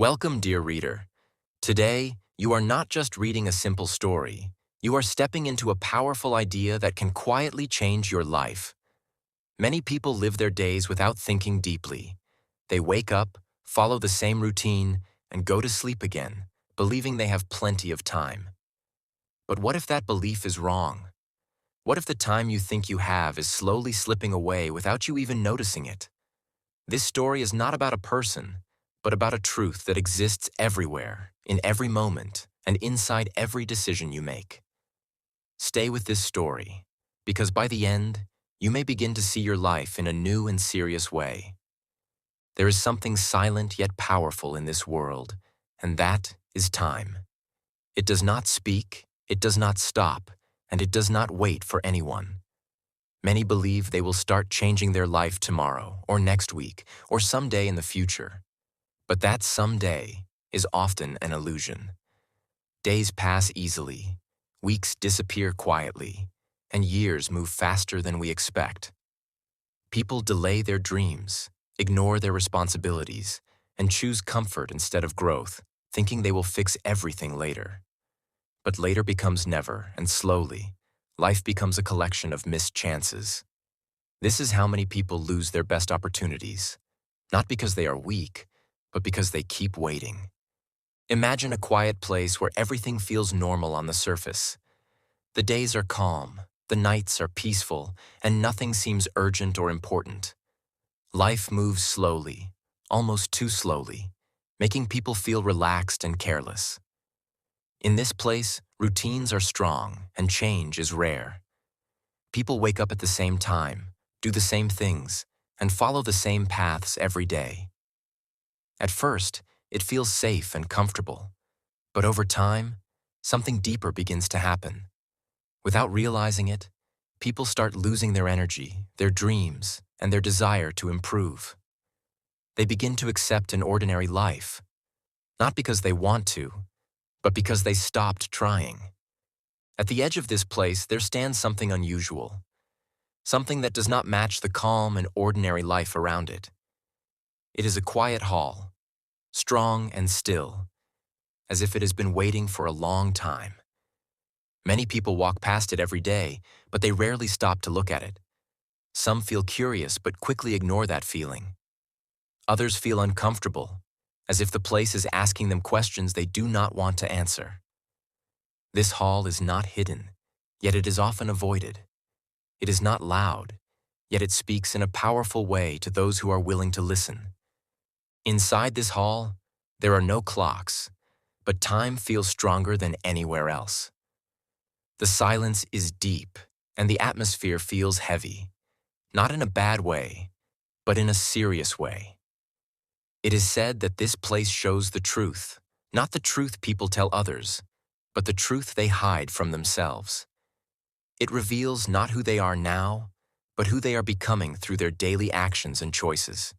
Welcome, dear reader. Today, you are not just reading a simple story. You are stepping into a powerful idea that can quietly change your life. Many people live their days without thinking deeply. They wake up, follow the same routine, and go to sleep again, believing they have plenty of time. But what if that belief is wrong? What if the time you think you have is slowly slipping away without you even noticing it? This story is not about a person, but about a truth that exists everywhere, in every moment, and inside every decision you make. Stay with this story, because by the end, you may begin to see your life in a new and serious way. There is something silent yet powerful in this world, and that is time. It does not speak, it does not stop, and it does not wait for anyone. Many believe they will start changing their life tomorrow, or next week, or someday in the future. But that someday is often an illusion. Days pass easily, weeks disappear quietly, and years move faster than we expect. People delay their dreams, ignore their responsibilities, and choose comfort instead of growth, thinking they will fix everything later. But later becomes never, and slowly, life becomes a collection of missed chances. This is how many people lose their best opportunities, not because they are weak, but because they keep waiting. Imagine a quiet place where everything feels normal on the surface. The days are calm, the nights are peaceful, and nothing seems urgent or important. Life moves slowly, almost too slowly, making people feel relaxed and careless. In this place, routines are strong and change is rare. People wake up at the same time, do the same things, and follow the same paths every day. At first, it feels safe and comfortable, but over time, something deeper begins to happen. Without realizing it, people start losing their energy, their dreams, and their desire to improve. They begin to accept an ordinary life, not because they want to, but because they stopped trying. At the edge of this place, there stands something unusual, something that does not match the calm and ordinary life around it. It is a quiet hall, strong and still, as if it has been waiting for a long time. Many people walk past it every day, but they rarely stop to look at it. Some feel curious but quickly ignore that feeling. Others feel uncomfortable, as if the place is asking them questions they do not want to answer. This hall is not hidden, yet it is often avoided. It is not loud, yet it speaks in a powerful way to those who are willing to listen. Inside this hall, there are no clocks, but time feels stronger than anywhere else. The silence is deep, and the atmosphere feels heavy, not in a bad way, but in a serious way. It is said that this place shows the truth, not the truth people tell others, but the truth they hide from themselves. It reveals not who they are now, but who they are becoming through their daily actions and choices.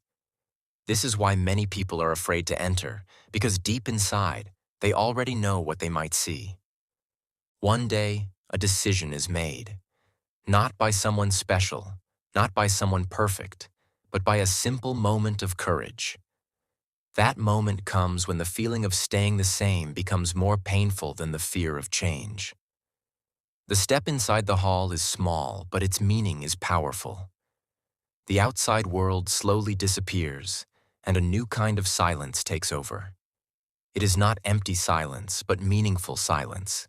This is why many people are afraid to enter, because deep inside, they already know what they might see. One day, a decision is made, not by someone special, not by someone perfect, but by a simple moment of courage. That moment comes when the feeling of staying the same becomes more painful than the fear of change. The step inside the hall is small, but its meaning is powerful. The outside world slowly disappears, and a new kind of silence takes over. It is not empty silence, but meaningful silence,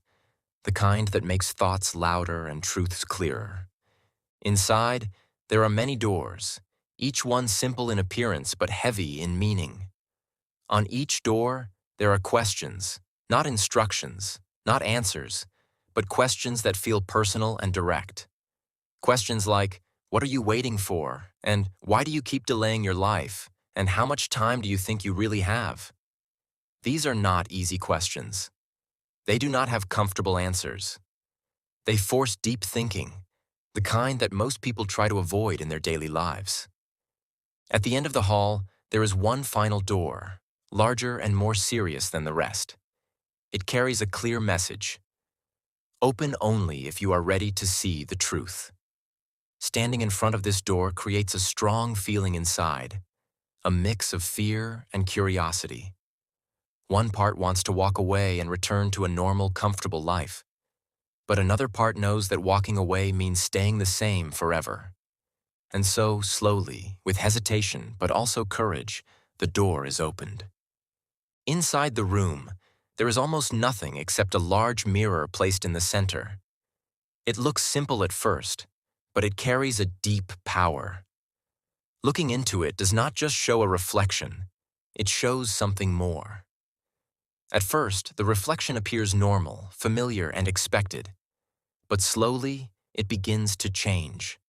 the kind that makes thoughts louder and truths clearer. Inside, there are many doors, each one simple in appearance but heavy in meaning. On each door, there are questions, not instructions, not answers, but questions that feel personal and direct. Questions like, what are you waiting for? And why do you keep delaying your life? And how much time do you think you really have? These are not easy questions. They do not have comfortable answers. They force deep thinking, the kind that most people try to avoid in their daily lives. At the end of the hall, there is one final door, larger and more serious than the rest. It carries a clear message. Open only if you are ready to see the truth. Standing in front of this door creates a strong feeling inside, a mix of fear and curiosity. One part wants to walk away and return to a normal, comfortable life. But another part knows that walking away means staying the same forever. And so, slowly, with hesitation but also courage, the door is opened. Inside the room, there is almost nothing except a large mirror placed in the center. It looks simple at first, but it carries a deep power. Looking into it does not just show a reflection, it shows something more. At first, the reflection appears normal, familiar, and expected. But slowly, it begins to change.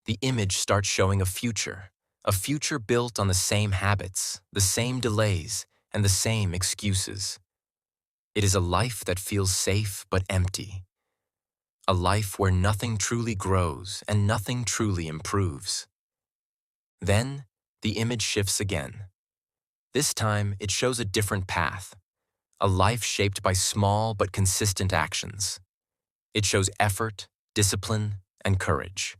The image starts showing a future built on the same habits, the same delays, and the same excuses. It is a life that feels safe but empty. A life where nothing truly grows and nothing truly improves. Then, the image shifts again. This time, it shows a different path, a life shaped by small but consistent actions. It shows effort, discipline, and courage.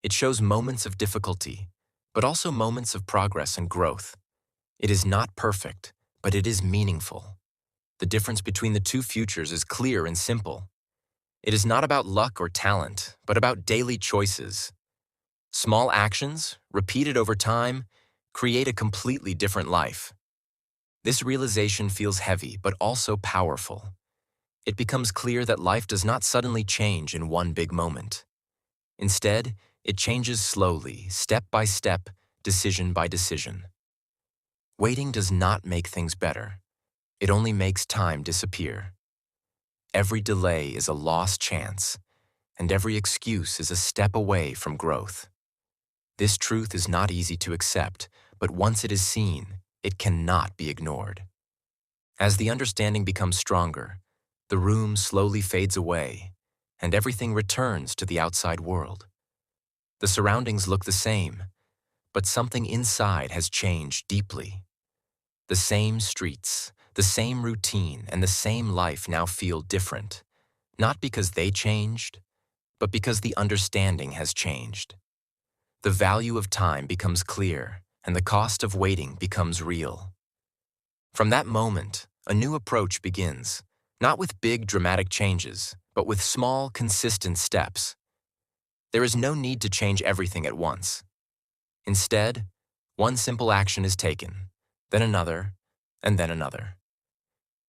It shows moments of difficulty, but also moments of progress and growth. It is not perfect, but it is meaningful. The difference between the two futures is clear and simple. It is not about luck or talent, but about daily choices. Small actions, repeated over time, create a completely different life. This realization feels heavy, but also powerful. It becomes clear that life does not suddenly change in one big moment. Instead, it changes slowly, step by step, decision by decision. Waiting does not make things better. It only makes time disappear. Every delay is a lost chance, and every excuse is a step away from growth. This truth is not easy to accept, but once it is seen, it cannot be ignored. As the understanding becomes stronger, the room slowly fades away, and everything returns to the outside world. The surroundings look the same, but something inside has changed deeply. The same streets, the same routine, and the same life now feel different, not because they changed, but because the understanding has changed. The value of time becomes clear, and the cost of waiting becomes real. From that moment, a new approach begins, not with big dramatic changes, but with small, consistent steps. There is no need to change everything at once. Instead, one simple action is taken, then another, and then another.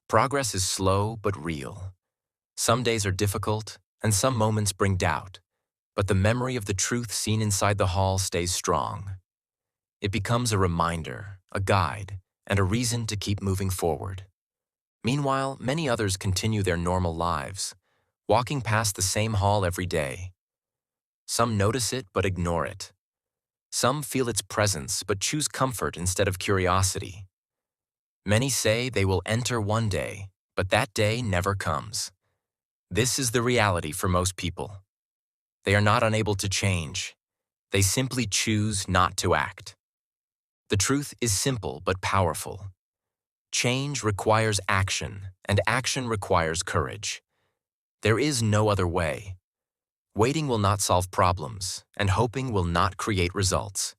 Progress is slow but real. Some days are difficult, and some moments bring doubt, but the memory of the truth seen inside the hall stays strong. It becomes a reminder, a guide, and a reason to keep moving forward. Meanwhile, many others continue their normal lives, walking past the same hall every day. Some notice it but ignore it. Some feel its presence but choose comfort instead of curiosity. Many say they will enter one day, but that day never comes. This is the reality for most people. They are not unable to change. They simply choose not to act. The truth is simple but powerful. Change requires action, and action requires courage. There is no other way. Waiting will not solve problems, and hoping will not create results.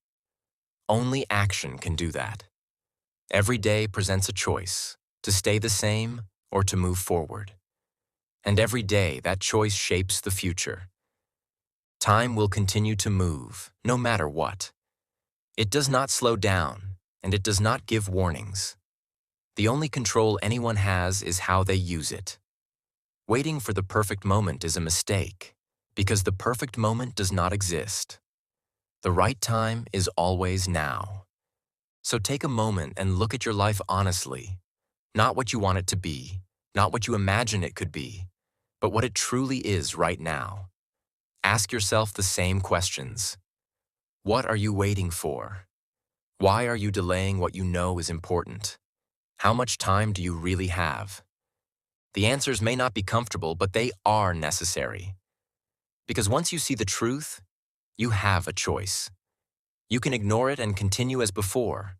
Only action can do that. Every day presents a choice, to stay the same or to move forward. And every day that choice shapes the future. Time will continue to move, no matter what. It does not slow down, and it does not give warnings. The only control anyone has is how they use it. Waiting for the perfect moment is a mistake, because the perfect moment does not exist. The right time is always now. So take a moment and look at your life honestly, not what you want it to be, not what you imagine it could be, but what it truly is right now. Ask yourself the same questions. What are you waiting for? Why are you delaying what you know is important? How much time do you really have? The answers may not be comfortable, but they are necessary. Because once you see the truth, you have a choice. You can ignore it and continue as before,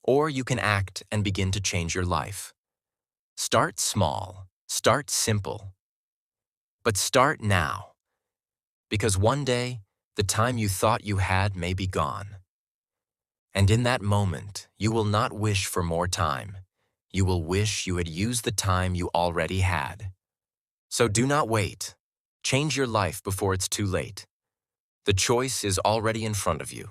or you can act and begin to change your life. Start small, start simple, but start now. Because one day, the time you thought you had may be gone. And in that moment, you will not wish for more time. you will wish you had used the time you already had. So do not wait. Change your life before it's too late. The choice is already in front of you.